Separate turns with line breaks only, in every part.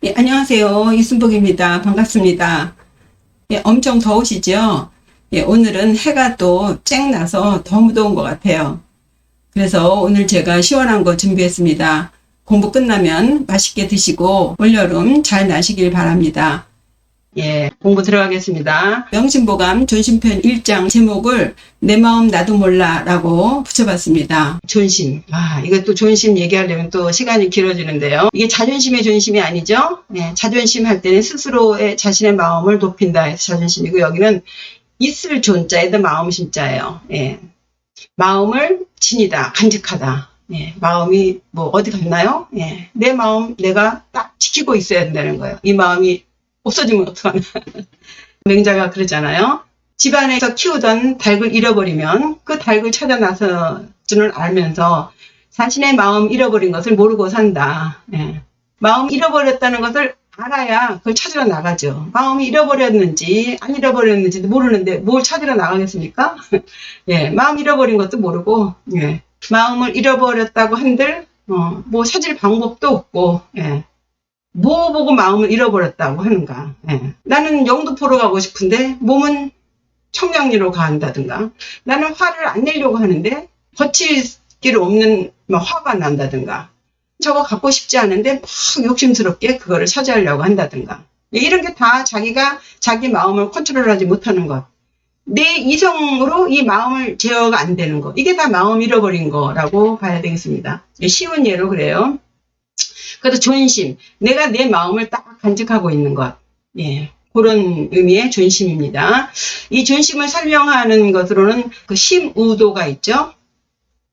예, 안녕하세요. 이순복입니다. 반갑습니다. 예, 엄청 더우시죠? 예, 오늘은 해가 또 쨍 나서 더 무더운 것 같아요. 그래서 오늘 제가 시원한 거 준비했습니다. 공부 끝나면 맛있게 드시고 올여름 잘 나시길 바랍니다. 예, 공부 들어가겠습니다. 명심보감 존심편 1장 제목을 내 마음 나도 몰라 라고 붙여봤습니다. 존심. 이것도 존심 얘기하려면 또 시간이 길어지는데요. 이게 자존심의 존심이 아니죠? 네, 자존심 할 때는 스스로의 자신의 마음을 높인다 해서 자존심이고, 여기는 있을 존자에다 마음 심자예요. 예. 마음을 지니다, 간직하다. 예, 마음이 뭐 어디 갔나요? 예, 내 마음 내가 딱 지키고 있어야 된다는 거예요. 이 마음이 없어지면 어떡하나. 맹자가 그러잖아요. 집안에서 키우던 닭을 잃어버리면 그 닭을 찾아 나설 줄을 알면서 자신의 마음 잃어버린 것을 모르고 산다. 예. 마음 잃어버렸다는 것을 알아야 그걸 찾으러 나가죠. 마음이 잃어버렸는지 안 잃어버렸는지도 모르는데 뭘 찾으러 나가겠습니까? 예, 마음 잃어버린 것도 모르고, 예. 마음을 잃어버렸다고 한들 뭐 찾을 방법도 없고, 예. 뭐 보고 마음을 잃어버렸다고 하는가. 예. 나는 영등포로 가고 싶은데 몸은 청량리로 간다든가, 나는 화를 안 내려고 하는데 거칠 길 없는 화가 난다든가, 저거 갖고 싶지 않은데 막 욕심스럽게 그거를 차지하려고 한다든가, 이런 게 다 자기가 자기 마음을 컨트롤하지 못하는 것, 내 이성으로 이 마음을 제어가 안 되는 거, 이게 다 마음 잃어버린 거라고 봐야 되겠습니다. 쉬운 예로 그래요. 그래서 존심, 내가 내 마음을 딱 간직하고 있는 것, 예, 그런 의미의 존심입니다. 이 존심을 설명하는 것으로는 그 심우도가 있죠.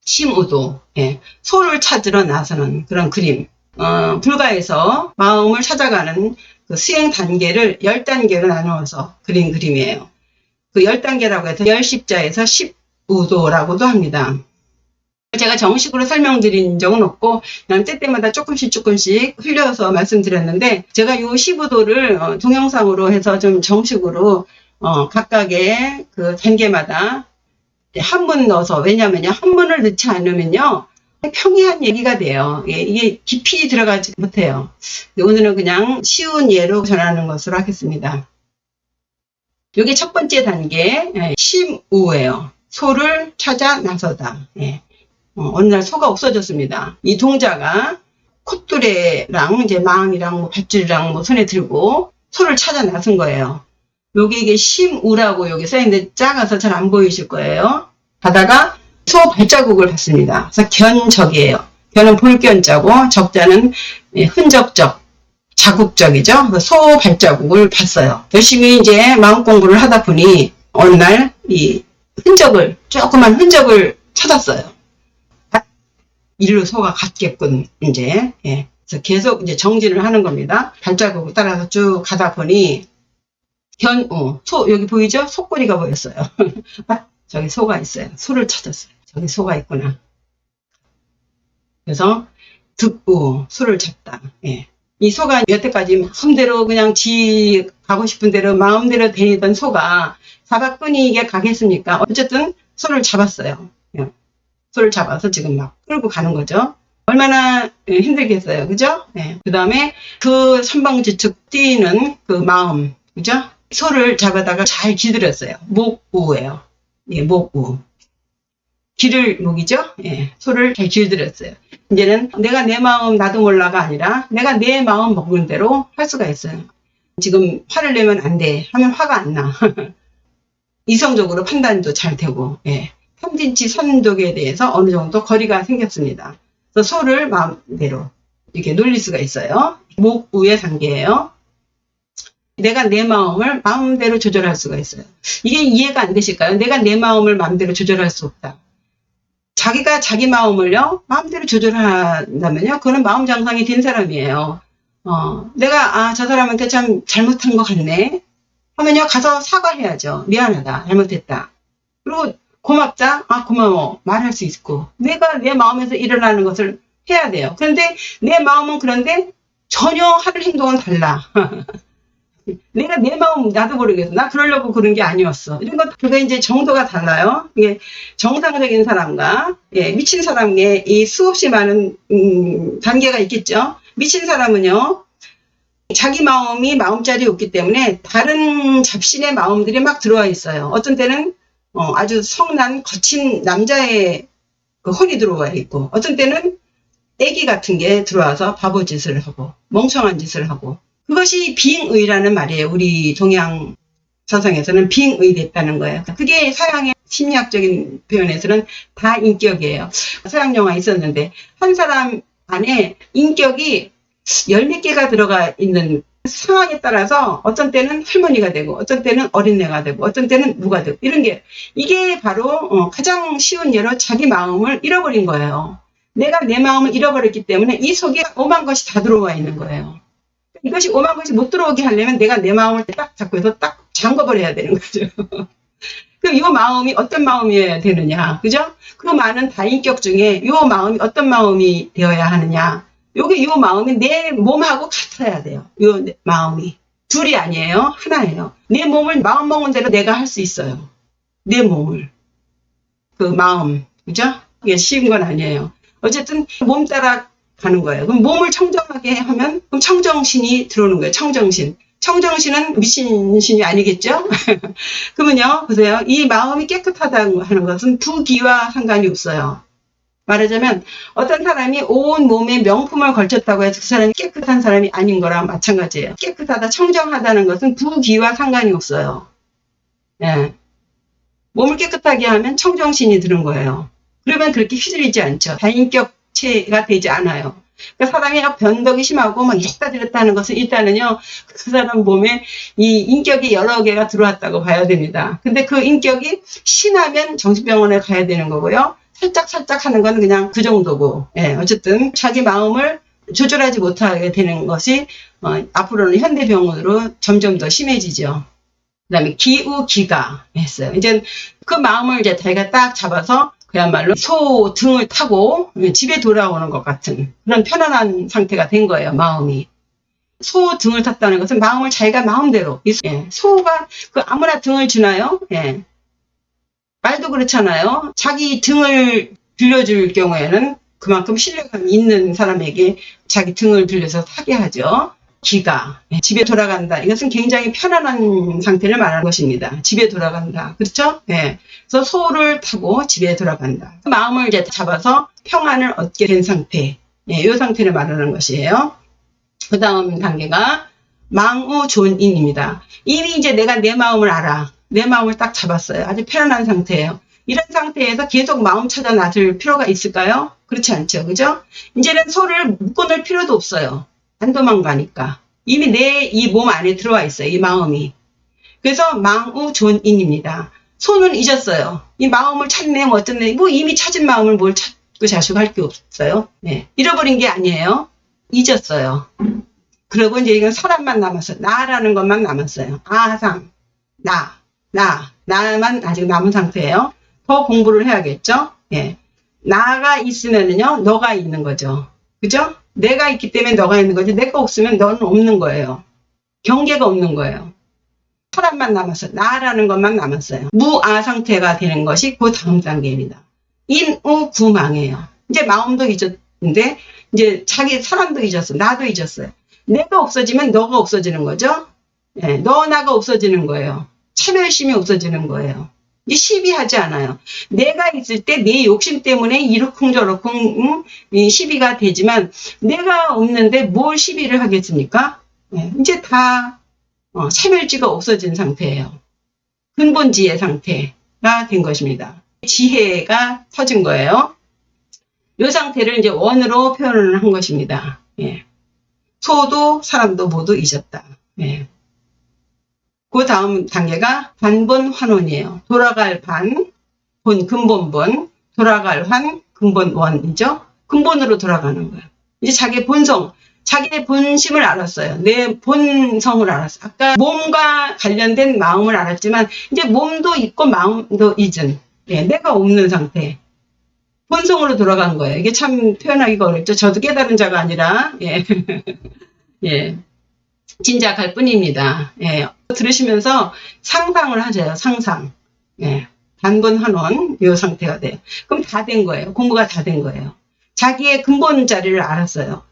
심우도, 예, 소를 찾으러 나서는 그런 그림. 불가에서 마음을 찾아가는 그 수행 단계를 10단계로 나누어서 그린 그림이에요. 그 10단계라고 해서 10십자에서 10우도라고도 합니다. 제가 정식으로 설명드린 적은 없고 그냥 때때마다 조금씩 흘려서 말씀드렸는데, 제가 이 15도를 동영상으로 해서 좀 정식으로 각각의 그 단계마다 한문 넣어서, 왜냐면요, 한문을 넣지 않으면요 평이한 얘기가 돼요. 이게 깊이 들어가지 못해요. 오늘은 그냥 쉬운 예로 전하는 것으로 하겠습니다. 이게 첫 번째 단계, 심우예요. 소를 찾아 나서다. 예. 어느 날 소가 없어졌습니다. 이 동자가 콧뚜레랑 이제 망이랑 뭐 밧줄이랑 뭐 손에 들고 소를 찾아 나선 거예요. 이게 심우라고 여기 써있는데 작아서 잘 안 보이실 거예요. 가다가 소 발자국을 봤습니다. 그래서 견적이에요. 견은 볼견자고 적자는 흔적적, 자국적이죠. 소 발자국을 봤어요. 열심히 이제 마음 공부를 하다 보니 어느 날 이 흔적을, 조그만 흔적을 찾았어요. 일로 소가 갔겠군, 이제. 예. 그래서 계속 이제 정진을 하는 겁니다. 발자국을 따라서 쭉 가다 보니, 소, 여기 보이죠? 소꼬리가 보였어요. 저기 소가 있어요. 소를 찾았어요. 저기 소가 있구나. 그래서, 소를 찾다. 예. 이 소가 여태까지 마음대로 그냥 지 가고 싶은 대로 마음대로 다니던 소가 자가 끈이게 가겠습니까? 어쨌든 소를 잡았어요. 예. 소를 잡아서 지금 막 끌고 가는 거죠. 얼마나 힘들겠어요. 그죠? 네. 그 다음에 그 선방지축 뛰는 그 마음, 그죠? 소를 잡아다가 잘 길들였어요. 목우예요. 예, 목우. 길을 목이죠? 예, 소를 잘 길들였어요. 이제는 내가 내 마음 나도 몰라가 아니라 내가 내 마음 먹는 대로 할 수가 있어요. 지금 화를 내면 안 돼 하면 화가 안 나. 이성적으로 판단도 잘 되고, 예. 삼진치 선독에 대해서 어느 정도 거리가 생겼습니다. 그래서 소를 마음대로 이렇게 놀릴 수가 있어요. 목우의 단계예요. 내가 내 마음을 마음대로 조절할 수가 있어요. 이게 이해가 안 되실까요? 내가 내 마음을 마음대로 조절할 수 없다. 자기가 자기 마음을요 마음대로 조절한다면요, 그거는 마음 장상이 된 사람이에요. 내가 저 사람한테 참 잘못한 것 같네 하면요, 가서 사과해야죠. 미안하다, 잘못했다. 그리고 고맙다, 고마워, 말할 수 있고, 내가 내 마음에서 일어나는 것을 해야 돼요. 그런데 내 마음은 그런데 전혀 할 행동은 달라. 내가 내 마음 나도 모르겠어. 나 그러려고 그런 게 아니었어. 이런 것, 그게 이제 정도가 달라요. 이게 정상적인 사람과 미친 사람의 이 수없이 많은 단계가 있겠죠. 미친 사람은요, 자기 마음이 마음자리에 없기 때문에 다른 잡신의 마음들이 막 들어와 있어요. 어떤 때는 아주 성난 거친 남자의 그 혼이 들어와 있고, 어떤 때는 애기 같은 게 들어와서 바보짓을 하고 멍청한 짓을 하고, 그것이 빙의라는 말이에요. 우리 동양 서성에서는 빙의 됐다는 거예요. 그게 서양의 심리학적인 표현에서는 다 인격이에요. 서양 영화 있었는데 한 사람 안에 인격이 열 몇 개가 들어가 있는 상황에 따라서 어떤 때는 할머니가 되고 어떤 때는 어린애가 되고 어떤 때는 누가 되고, 이런 게, 이게 바로 가장 쉬운 예로 자기 마음을 잃어버린 거예요. 내가 내 마음을 잃어버렸기 때문에 이 속에 오만 것이 다 들어와 있는 거예요. 이것이 오만 것이 못 들어오게 하려면 내가 내 마음을 딱 잡고 해서 딱 잠궈버려야 되는 거죠. 그럼 이 마음이 어떤 마음이어야 되느냐, 그죠? 그 많은 다인격 중에 이 마음이 어떤 마음이 되어야 하느냐, 요게 이 마음이 내 몸하고 같아야 돼요. 이 마음이 둘이 아니에요, 하나예요. 내 몸을 마음 먹은 대로 내가 할 수 있어요. 내 몸을, 그 마음, 그죠? 이게 쉬운 건 아니에요. 어쨌든 몸 따라 가는 거예요. 그럼 몸을 청정하게 하면 그럼 청정신이 들어오는 거예요. 청정신. 청정신은 미친 신이 아니겠죠? 그러면요, 보세요. 이 마음이 깨끗하다고 하는 것은 부기와 상관이 없어요. 말하자면 어떤 사람이 온 몸에 명품을 걸쳤다고 해서 그 사람이 깨끗한 사람이 아닌 거랑 마찬가지예요. 깨끗하다, 청정하다는 것은 부기와 상관이 없어요. 예. 몸을 깨끗하게 하면 청정신이 드는 거예요. 그러면 그렇게 휘둘리지 않죠. 다인격체가 되지 않아요. 그러니까 사람이 변덕이 심하고 막 이랬다 저랬다 하는 것은 일단은요, 그 사람 몸에 이 인격이 여러 개가 들어왔다고 봐야 됩니다. 근데 그 인격이 심하면 정신병원에 가야 되는 거고요. 살짝 하는 건 그냥 그 정도고, 예, 어쨌든 자기 마음을 조절하지 못하게 되는 것이 앞으로는 현대병원으로 점점 더 심해지죠. 그 다음에 기우기가 했어요. 이제 그 마음을 이제 자기가 딱 잡아서 그야말로 소 등을 타고 집에 돌아오는 것 같은 그런 편안한 상태가 된 거예요, 마음이. 소 등을 탔다는 것은 마음을 자기가 마음대로, 예, 소가 그 아무나 등을 주나요? 예. 말도 그렇잖아요. 자기 등을 빌려줄 경우에는 그만큼 신뢰감이 있는 사람에게 자기 등을 빌려서 타게 하죠. 기가, 집에 돌아간다. 이것은 굉장히 편안한 상태를 말하는 것입니다. 집에 돌아간다. 그렇죠? 네. 그래서 소를 타고 집에 돌아간다. 마음을 이제 잡아서 평안을 얻게 된 상태. 예, 이 상태를 말하는 것이에요. 그 다음 단계가 망우존인입니다. 이미 이제 내가 내 마음을 알아. 내 마음을 딱 잡았어요. 아주 편안한 상태예요. 이런 상태에서 계속 마음 찾아 나설 필요가 있을까요? 그렇지 않죠. 그죠? 이제는 소를 묶어놓을 필요도 없어요. 안 도망가니까. 이미 내 이 몸 안에 들어와 있어요. 이 마음이. 그래서 망우존인입니다. 소는 잊었어요. 이 마음을 찾네, 뭐 어쩌네. 뭐 이미 찾은 마음을 뭘 찾고 자식할 게 없어요. 네. 잃어버린 게 아니에요. 잊었어요. 그리고 이제 이건 사람만 남았어요. 나라는 것만 남았어요. 아상, 나만 아직 남은 상태예요. 더 공부를 해야겠죠? 예. 나가 있으면은요, 너가 있는 거죠. 그죠? 내가 있기 때문에 너가 있는 거지, 내가 없으면 너는 없는 거예요. 경계가 없는 거예요. 사람만 남았어요. 나라는 것만 남았어요. 무아 상태가 되는 것이 그 다음 단계입니다. 인우구망이에요. 이제 마음도 잊었는데, 이제 자기 사람도 잊었어요. 나도 잊었어요. 내가 없어지면 너가 없어지는 거죠? 예, 너, 나가 없어지는 거예요. 차별심이 없어지는 거예요. 이제 시비하지 않아요. 내가 있을 때 내 욕심 때문에 이러쿵저러쿵 시비가 되지만, 내가 없는데 뭘 시비를 하겠습니까? 예, 이제 다 차별지가 없어진 상태예요. 근본지의 상태가 된 것입니다. 지혜가 터진 거예요. 이 상태를 이제 원으로 표현을 한 것입니다. 예. 소도 사람도 모두 잊었다. 예. 그 다음 단계가 반본환원이에요. 돌아갈 반, 근본본, 돌아갈 환, 근본원이죠. 근본으로 돌아가는 거예요. 이제 자기의 본성, 자기의 본심을 알았어요. 내 본성을 알았어요. 아까 몸과 관련된 마음을 알았지만 이제 몸도 있고 마음도 잊은, 예, 내가 없는 상태. 본성으로 돌아간 거예요. 이게 참 표현하기가 어렵죠. 저도 깨달은 자가 아니라, 예. 예. 짐작할 뿐입니다. 예. 들으시면서 상상을 하세요. 상상. 예. 반본환원, 이 상태가 돼요. 그럼 다 된 거예요. 공부가 다 된 거예요. 자기의 근본 자리를 알았어요.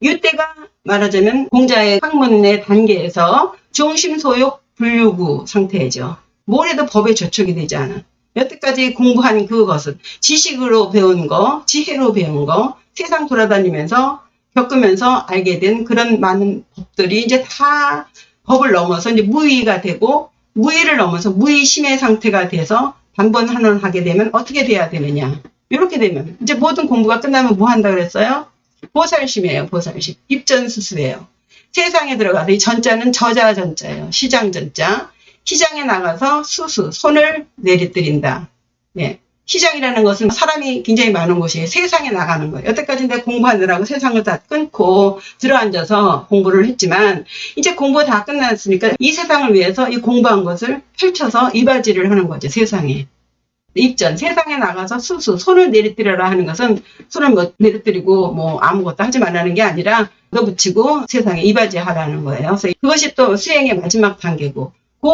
이때가 말하자면 공자의 학문의 단계에서 중심소욕 분류구 상태죠. 뭘 해도 법에 저촉이 되지 않아. 여태까지 공부한 그것은 지식으로 배운 거, 지혜로 배운 거, 세상 돌아다니면서 겪으면서 알게 된 그런 많은 법들이 이제 다 법을 넘어서 이제 무의가 되고, 무의를 넘어서 무의심의 상태가 돼서 반번환원하게 되면 어떻게 돼야 되느냐. 이렇게 되면 이제 모든 공부가 끝나면 뭐 한다 그랬어요? 보살심이에요. 보살심. 입전수수예요. 세상에 들어가서 이 전자는 저자 전자예요. 시장 전자. 시장에 나가서 수수, 손을 내리뜨린다. 예. 시장이라는 것은 사람이 굉장히 많은 곳이에요. 세상에 나가는 거예요. 여태까지 내가 공부하느라고 세상을 다 끊고 들어앉아서 공부를 했지만 이제 공부가 다 끝났으니까 이 세상을 위해서 이 공부한 것을 펼쳐서 이바지를 하는 거죠. 세상에. 입전, 세상에 나가서 수수, 손을 내리뜨려라 하는 것은 손을 뭐 내리뜨리고 뭐 아무것도 하지 말라는 게 아니라 걷어붙이고 세상에 이바지 하라는 거예요. 그래서 그것이 또 수행의 마지막 단계고, 그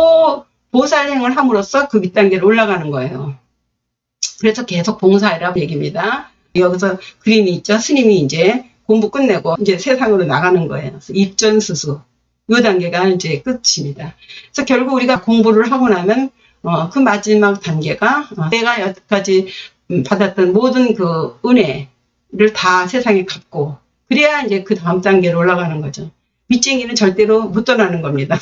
보살행을 함으로써 그 윗단계로 올라가는 거예요. 그래서 계속 봉사해라 얘기입니다. 여기서 그림이 있죠. 스님이 이제 공부 끝내고 이제 세상으로 나가는 거예요. 입전수수. 이 단계가 이제 끝입니다. 그래서 결국 우리가 공부를 하고 나면 그 마지막 단계가 내가 여태까지 받았던 모든 그 은혜를 다 세상에 갚고, 그래야 이제 그 다음 단계로 올라가는 거죠. 빚쟁이는 절대로 못 떠나는 겁니다.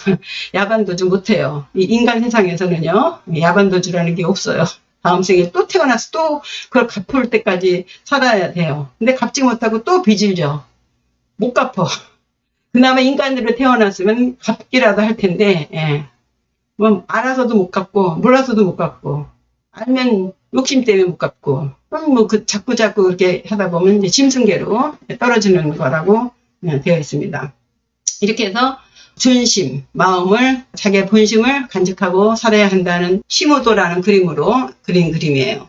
야반도주 못해요. 이 인간 세상에서는요, 야반도주라는 게 없어요. 다음 생에 또 태어나서 또 그걸 갚을 때까지 살아야 돼요. 근데 갚지 못하고 또 빚을 져. 못 갚어. 그나마 인간으로 태어났으면 갚기라도 할 텐데, 예. 뭐 알아서도 못 갚고 몰라서도 못 갚고, 알면 욕심 때문에 못 갚고, 뭐 그 자꾸 그렇게 하다 보면 이제 짐승계로 떨어지는 거라고 되어 있습니다. 이렇게 해서 존심, 마음을, 자기의 본심을 간직하고 살아야 한다는 심우도라는 그림으로 그린 그림이에요.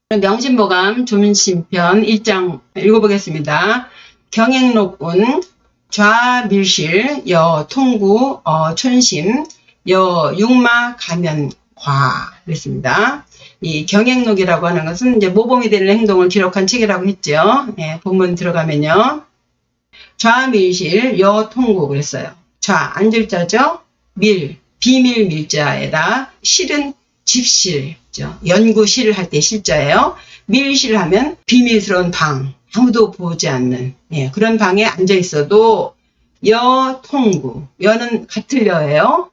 명심보감 존심편 1장 읽어보겠습니다. 경행록운 좌밀실 여통구 촌심 여육마 가면과 그랬습니다. 이 경행록이라고 하는 것은 이제 모범이 되는 행동을 기록한 책이라고 했죠. 예, 본문 들어가면요. 좌밀실 여통구 그랬어요. 좌 앉을 자죠. 밀 비밀 밀자에다 실은 집실죠. 연구실 할 때 실자예요. 밀실 하면 비밀스러운 방, 아무도 보지 않는 그런 방에 앉아 있어도 여통구, 여는 같을 여예요.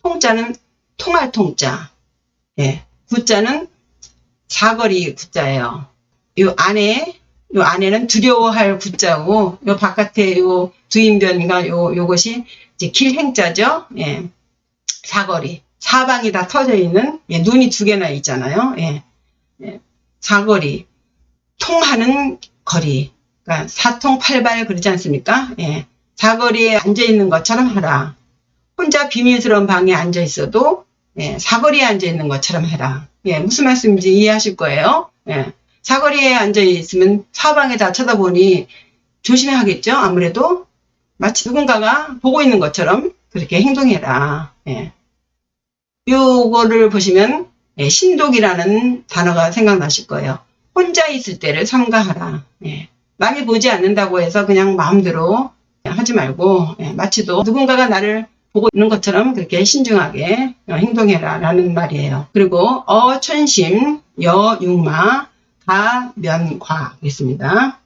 통자는 통할 통자, 구자는 사거리 구자예요. 요 안에는 두려워할 구자고, 요 바깥에 요 두인변과 요것이 이제 길행자죠. 사거리. 사방이 다 터져 있는, 눈이 두 개나 있잖아요. 사거리. 통하는 거리. 그러니까 사통팔발 그러지 않습니까? 사거리에 앉아 있는 것처럼 하라. 혼자 비밀스러운 방에 앉아 있어도, 사거리에 앉아 있는 것처럼 해라. 무슨 말씀인지 이해하실 거예요. 사거리에 앉아 있으면 사방에 다 쳐다보니 조심해야겠죠. 아무래도 마치 누군가가 보고 있는 것처럼 그렇게 행동해라. 요거를 보시면 신독이라는 단어가 생각나실 거예요. 혼자 있을 때를 삼가하라. 남이 보지 않는다고 해서 그냥 마음대로 하지 말고 마치도 누군가가 나를 보고 있는 것처럼 그렇게 신중하게 행동해라 라는 말이에요. 그리고 촌심 여육마 가면과 있습니다.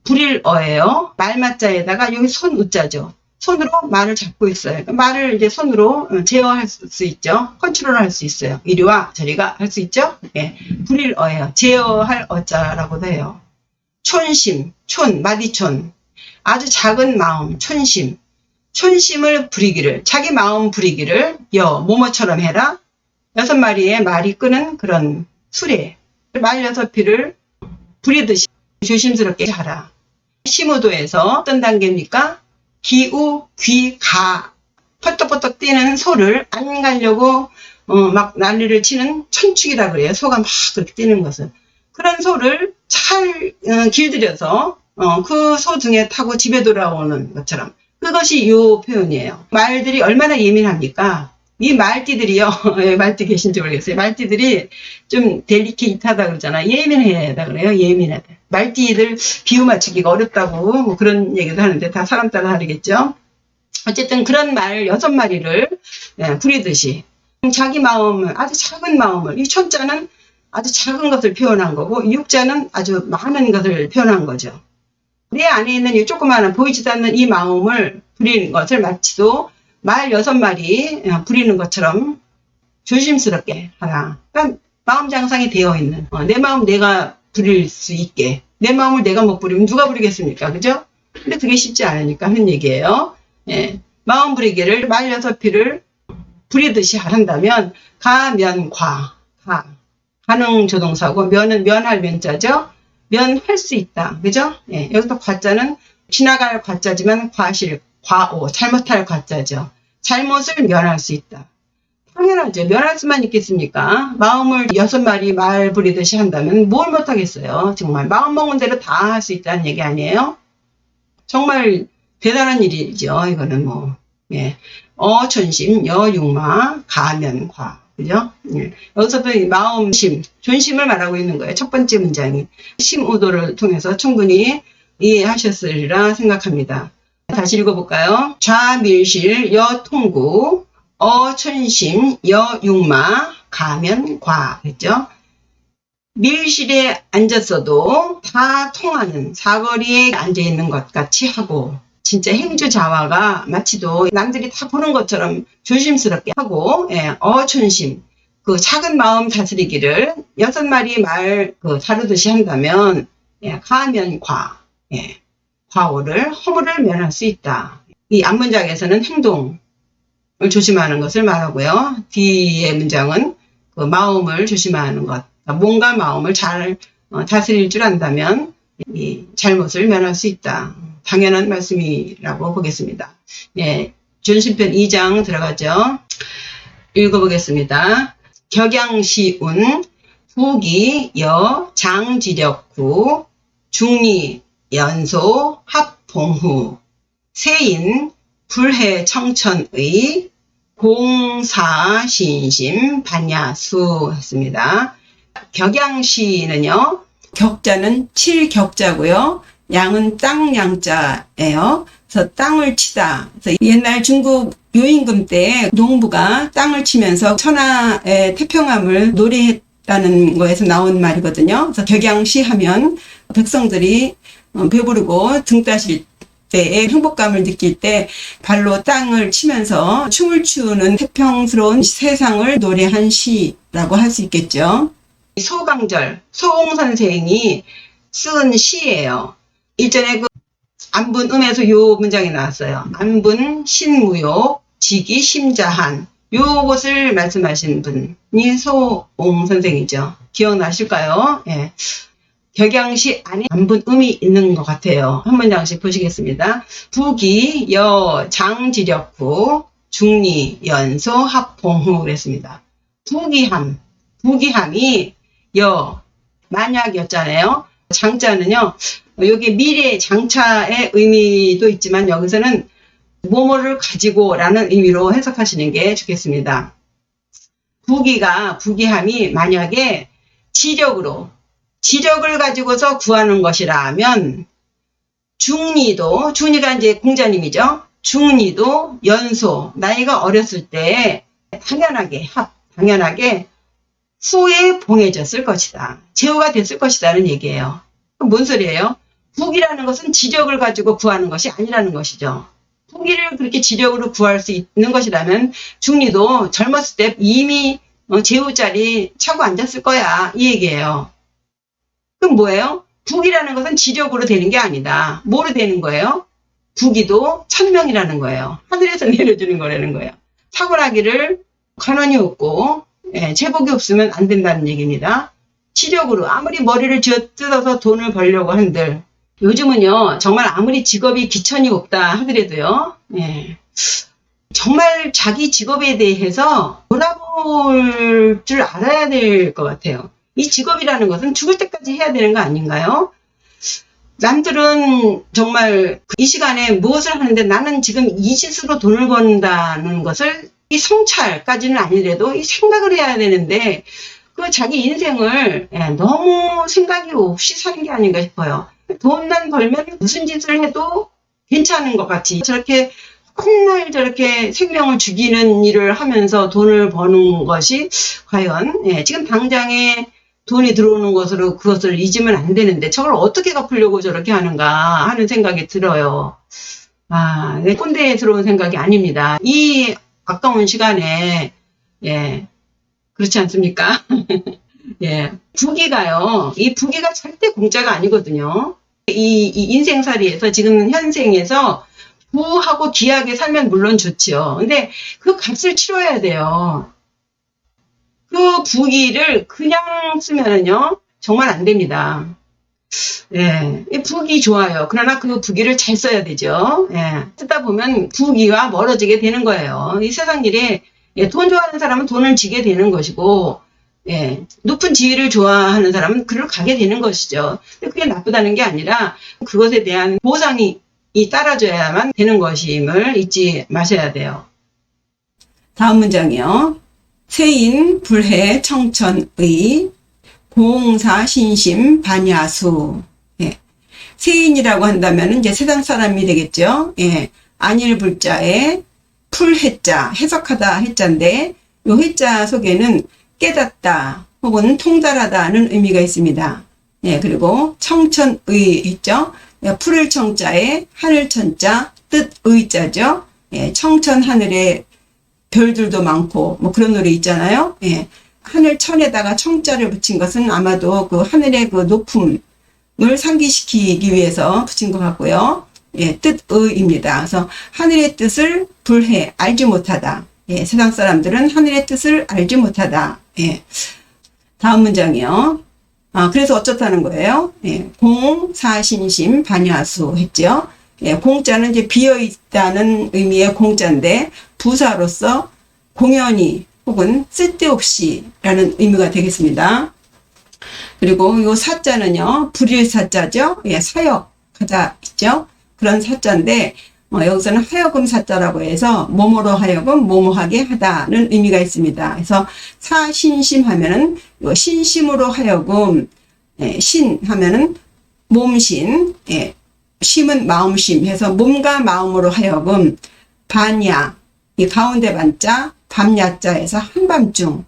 불일어예요. 말맞자에다가 여기 손우자죠. 손으로 말을 잡고 있어요. 말을 이제 손으로 제어할 수 있죠. 컨트롤할 수 있어요. 이리와 저리가 할 수 있죠. 불일어예요. 제어할 어자라고도 해요. 촌심, 마디촌. 아주 작은 마음, 촌심. 촌심을 부리기를, 자기 마음 부리기를 모모처럼 해라. 6마리의 말이 끄는 그런 수레. 말 6피를 부리듯이 조심스럽게 하라. 심우도에서 어떤 단계입니까? 기우, 귀, 가. 퍼떡퍼떡 뛰는 소를 안 가려고 막 난리를 치는 천축이라 그래요. 소가 막 그렇게 뛰는 것을. 그런 소를 잘 길들여서 그 소 등에 타고 집에 돌아오는 것처럼. 그것이 요 표현이에요. 말들이 얼마나 예민합니까? 이 말띠들이요. 말띠 계신지 모르겠어요. 말띠들이 좀 델리케이트하다 그러잖아. 예민하다 그래요. 예민하다. 말띠들 비유 맞추기가 어렵다고 뭐 그런 얘기도 하는데 다 사람 따라 다르겠죠. 어쨌든 그런 말 6마리를 부리듯이 자기 마음을, 아주 작은 마음을, 이 천자는 아주 작은 것을 표현한 거고 이 육자는 아주 많은 것을 표현한 거죠. 내 안에 있는 이 조그마한 보이지도 않는 이 마음을 부리는 것을 마치도 말 6마리 부리는 것처럼 조심스럽게 하라. 그러니까 마음 장상이 되어 있는 내 마음 내가 부릴 수 있게, 내 마음을 내가 못 부리면 누가 부리겠습니까? 그죠? 근데 그게 쉽지 않으니까 하는 얘기예요. 예. 마음 부리기를 말 6피를 부리듯이 한다면 가면과, 가능 조동사고 면은 면할 면자죠. 면할 수 있다. 그죠? 예. 여기서 과자는 지나갈 과자지만 과실, 과오, 잘못할 과자죠. 잘못을 면할 수 있다. 당연하죠. 면할 수만 있겠습니까? 마음을 6마리 말 부리듯이 한다면 뭘 못하겠어요. 정말 마음 먹은 대로 다 할 수 있다는 얘기 아니에요? 정말 대단한 일이죠. 이거는 뭐 예. 어천심, 여육마, 가면과. 그죠? 예. 여기서도 마음심, 존심을 말하고 있는 거예요. 첫 번째 문장이. 심우도를 통해서 충분히 이해하셨으리라 생각합니다. 다시 읽어볼까요? 좌밀실, 여통구, 어천심, 여육마, 가면과. 그랬죠? 밀실에 앉았어도 다 통하는 사거리에 앉아있는 것 같이 하고 진짜 행주자화가 마치도 남들이 다 보는 것처럼 조심스럽게 하고 어천심, 그 작은 마음 다스리기를 6마리 말 다루듯이 한다면 가면과, 과오를, 허물을 면할 수 있다. 이 앞문장에서는 행동을 조심하는 것을 말하고요. 뒤의 문장은 그 마음을 조심하는 것. 몸과 마음을 잘 다스릴 줄 안다면 이 잘못을 면할 수 있다. 당연한 말씀이라고 보겠습니다. 예, 존심편 2장 들어가죠. 읽어보겠습니다. 격양시운, 부기, 여, 장지력구, 중리, 연소, 합봉후, 세인, 불해 청천의, 공사신심, 반야수 했습니다. 격양시는요, 격자는 칠격자고요. 양은 땅 양자예요. 그래서 땅을 치다. 그래서 옛날 중국 요임금 때 농부가 땅을 치면서 천하의 태평함을 노래했다는 거에서 나온 말이거든요. 그래서 격양시 하면 백성들이 배부르고 등 따실 때의 행복감을 느낄 때 발로 땅을 치면서 춤을 추는 태평스러운 세상을 노래한 시라고 할 수 있겠죠. 소강절, 소홍 선생이 쓴 시예요. 일전에 그 안분음에서 요 문장이 나왔어요. 안분, 신무욕, 지기, 심자한. 요것을 말씀하신 분이 소홍 선생이죠. 기억나실까요? 예. 격양시 안에 안분음이 있는 것 같아요. 한 문장씩 보시겠습니다. 부기, 여, 장지력구, 중리, 연소, 합봉후 그랬습니다. 부기함이 여, 만약이었잖아요. 장자는요, 여기 미래 장차의 의미도 있지만 여기서는 뭐뭐를 가지고 라는 의미로 해석하시는 게 좋겠습니다. 부기함이 만약에 지력을 가지고서 구하는 것이라면 중리가 이제 공자님이죠. 중리도 연소, 나이가 어렸을 때 당연하게 후에 봉해졌을 것이다. 제후가 됐을 것이다는 얘기예요. 뭔 소리예요? 부기라는 것은 지력을 가지고 구하는 것이 아니라는 것이죠. 부기를 그렇게 지력으로 구할 수 있는 것이라면 중리도 젊었을 때 이미 제후 자리 차고 앉았을 거야. 이 얘기예요. 그럼 뭐예요? 부기라는 것은 지력으로 되는 게 아니다. 뭐로 되는 거예요? 부기도 천명이라는 거예요. 하늘에서 내려주는 거라는 거예요. 타고나기를 관원이 없고 제복이 없으면 안 된다는 얘기입니다. 지력으로 아무리 머리를 쥐어뜯어서 돈을 벌려고 한들 요즘은요 정말 아무리 직업이 기천이 없다 하더라도요 정말 자기 직업에 대해서 돌아볼 줄 알아야 될 것 같아요. 이 직업이라는 것은 죽을 때까지 해야 되는 거 아닌가요? 남들은 정말 이 시간에 무엇을 하는데 나는 지금 이 짓으로 돈을 번다는 것을 이 성찰까지는 아니더라도 이 생각을 해야 되는데 그 자기 인생을 너무 생각이 없이 사는 게 아닌가 싶어요. 돈만 벌면 무슨 짓을 해도 괜찮은 것 같이 저렇게 맨날 저렇게 생명을 죽이는 일을 하면서 돈을 버는 것이 과연 지금 당장에 돈이 들어오는 것으로 그것을 잊으면 안 되는데 저걸 어떻게 갚으려고 저렇게 하는가 하는 생각이 들어요. 꼰대스러운 생각이 아닙니다. 이 아까운 시간에 그렇지 않습니까? 부귀가요. 이 부귀가 절대 공짜가 아니거든요. 이 인생살이에서 지금 현생에서 부하고 귀하게 살면 물론 좋죠. 근데 그 값을 치러야 돼요. 그 부귀를 그냥 쓰면은요 정말 안 됩니다. 부귀 좋아요. 그러나 그 부귀를 잘 써야 되죠. 쓰다 보면 부귀와 멀어지게 되는 거예요. 이 세상 일에 돈 좋아하는 사람은 돈을 지게 되는 것이고 높은 지위를 좋아하는 사람은 그를 가게 되는 것이죠. 그게 나쁘다는 게 아니라 그것에 대한 보상이 따라줘야만 되는 것임을 잊지 마셔야 돼요. 다음 문장이요. 세인 불해 청천의 공사 신심 반야수. 세인이라고 한다면 이제 세상 사람이 되겠죠. 안일 불자에 풀해자, 해석하다 해자인데 요 해자 속에는 깨닫다 혹은 통달하다는 의미가 있습니다. 그리고 청천의 했죠. 풀을 청자에 하늘 천자, 뜻의 자죠. 청천 하늘에 별들도 많고 뭐 그런 노래 있잖아요. 하늘 천에다가 청자를 붙인 것은 아마도 그 하늘의 그 높음을 상기시키기 위해서 붙인 것 같고요. 뜻의입니다. 그래서 하늘의 뜻을 불해 알지 못하다. 세상 사람들은 하늘의 뜻을 알지 못하다. 다음 문장이요. 그래서 어쩌다는 거예요? 공사신심 반야수 했죠. 공자는 이제 비어있다는 의미의 공자인데 부사로서 공연히 혹은 쓸데없이라는 의미가 되겠습니다. 그리고 요 사자는요, 불일 사자죠. 사역하다 있죠. 그런 사자인데 여기서는 하여금 사자라고 해서 뭐뭐로 하여금 뭐뭐하게 하다는 의미가 있습니다. 그래서 사신심 하면은 요 신심으로 하여금 신 하면은 몸신, 심은 마음심 해서 몸과 마음으로 하여금 반야, 이 가운데 반자, 밤야자에서 한밤중,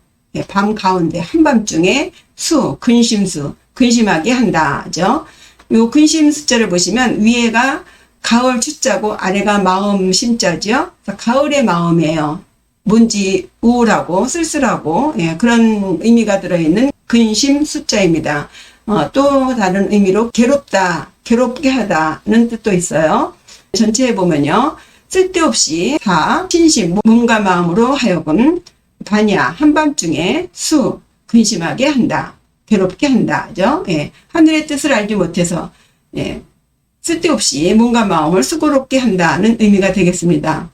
밤 가운데 한밤중에 수, 근심수, 근심하게 한다죠. 요 근심 숫자를 보시면 위에가 가을 추자고 아래가 마음 심자죠. 가을의 마음이에요. 뭔지 우울하고 쓸쓸하고 그런 의미가 들어있는 근심 숫자입니다. 또 다른 의미로 괴롭다, 괴롭게 하다는 뜻도 있어요. 전체에 보면요. 쓸데없이 다 신심, 몸과 마음으로 하여금 반야, 한밤중에 수, 근심하게 한다. 괴롭게 한다죠. 하늘의 뜻을 알지 못해서 쓸데없이 몸과 마음을 수고롭게 한다는 의미가 되겠습니다.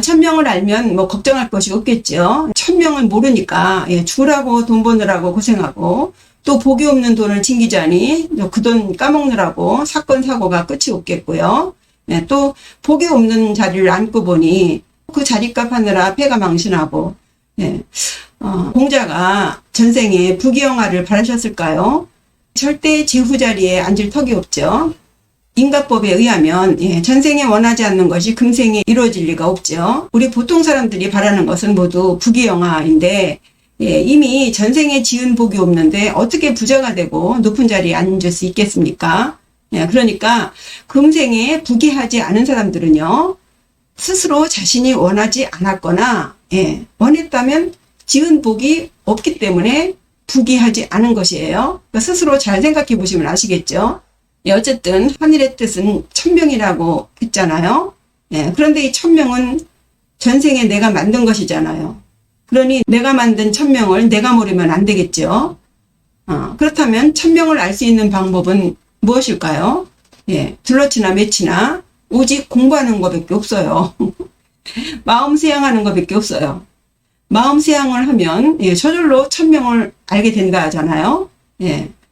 천명을 알면 뭐 걱정할 것이 없겠죠. 천명을 모르니까 죽으라고 돈 버느라고 고생하고 또 복이 없는 돈을 챙기자니 그 돈 까먹느라고 사건 사고가 끝이 없겠고요. 또 복이 없는 자리를 앉고 보니 그 자리값 하느라 폐가 망신하고 공자가 전생에 부귀영화를 바라셨을까요? 절대 제후 자리에 앉을 턱이 없죠. 인가법에 의하면 전생에 원하지 않는 것이 금생에 이루어질 리가 없죠. 우리 보통 사람들이 바라는 것은 모두 부귀영화인데 이미 전생에 지은 복이 없는데 어떻게 부자가 되고 높은 자리에 앉을 수 있겠습니까? 그러니까 금생에 부귀하지 않은 사람들은요. 스스로 자신이 원하지 않았거나 원했다면 지은 복이 없기 때문에 부귀하지 않은 것이에요. 그러니까 스스로 잘 생각해 보시면 아시겠죠. 어쨌든 하늘의 뜻은 천명이라고 했잖아요. 그런데 이 천명은 전생에 내가 만든 것이잖아요. 그러니 내가 만든 천명을 내가 모르면 안 되겠죠. 그렇다면 천명을 알 수 있는 방법은 무엇일까요? 둘러치나 매치나 오직 공부하는 것밖에 없어요. 마음 세양하는 것밖에 없어요. 마음 세양을 하면 저절로 천명을 알게 된다 하잖아요.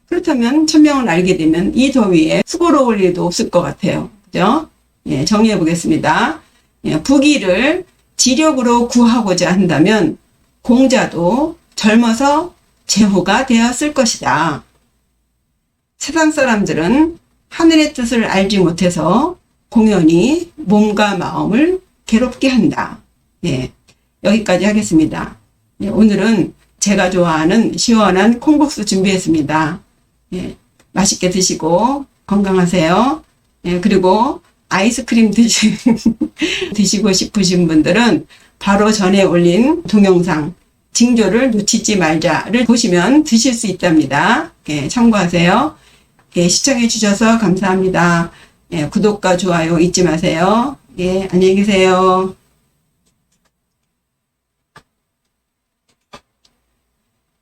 그렇다면 천명을 알게 되면 이 더위에 수고로울 일도 없을 것 같아요. 그죠? 정리해 보겠습니다. 부귀를 지력으로 구하고자 한다면 공자도 젊어서 제후가 되었을 것이다. 세상 사람들은 하늘의 뜻을 알지 못해서 공연히 몸과 마음을 괴롭게 한다. 예, 여기까지 하겠습니다. 예, 오늘은 제가 좋아하는 시원한 콩국수 준비했습니다. 예, 맛있게 드시고 건강하세요. 예, 그리고 아이스크림 드시고 싶으신 분들은 바로 전에 올린 동영상 징조를 놓치지 말자를 보시면 드실 수 있답니다. 예, 참고하세요. 예, 시청해 주셔서 감사합니다. 예, 구독과 좋아요 잊지 마세요. 예, 안녕히 계세요.